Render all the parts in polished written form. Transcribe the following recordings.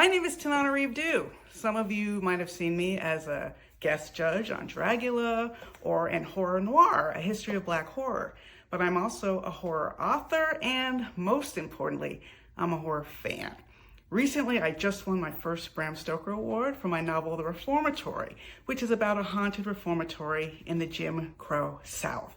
My name is Tananarive Due. Some of you might have seen me as a guest judge on Dragula or in Horror Noir, A History of Black Horror. But I'm also a horror author and, most importantly, I'm a horror fan. Recently, I just won my first Bram Stoker Award for my novel, The Reformatory, which is about a haunted reformatory in the Jim Crow South.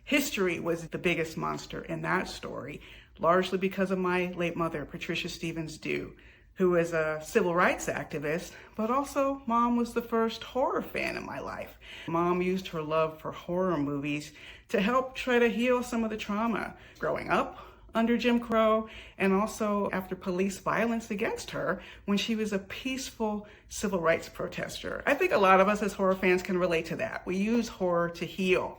History was the biggest monster in that story, largely because of my late mother, Patricia Stephens Due, who was a civil rights activist, but also Mom was the first horror fan in my life. Mom used her love for horror movies to help try to heal some of the trauma growing up under Jim Crow and also after police violence against her when she was a peaceful civil rights protester. I think a lot of us as horror fans can relate to that. We use horror to heal,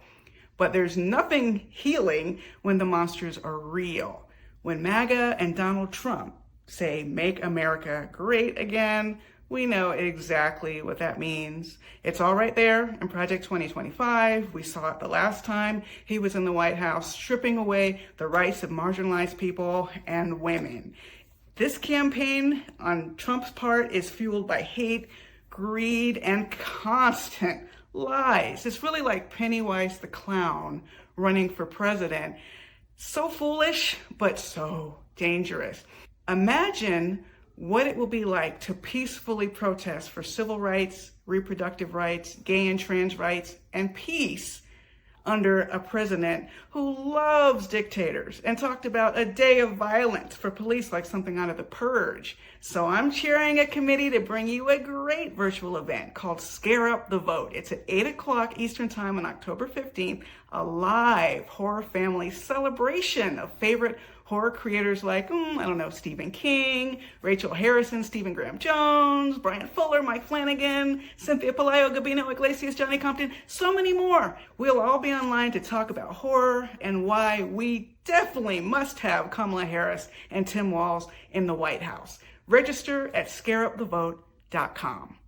but there's nothing healing when the monsters are real. When MAGA and Donald Trump say, "Make America Great Again," we know exactly what that means. It's all right there in Project 2025. We saw it the last time he was in the White House, stripping away the rights of marginalized people and women. This campaign on Trump's part is fueled by hate, greed, and constant lies. It's really like Pennywise the clown running for president. So foolish, but so dangerous. Imagine what it will be like to peacefully protest for civil rights, reproductive rights, gay and trans rights, and peace under a president who loves dictators and talked about a day of violence for police like something out of The Purge. So I'm chairing a committee to bring you a great virtual event called Scare Up the Vote. It's at 8 o'clock Eastern Time on October 15th, a live horror family celebration of favorite horror creators like, Stephen King, Rachel Harrison, Stephen Graham Jones, Brian Fuller, Mike Flanagan, Cynthia Pelayo, Gabino Iglesias, Johnny Compton, so many more. We'll all be online to talk about horror and why we definitely must have Kamala Harris and Tim Walz in the White House. Register at scareupthevote.com.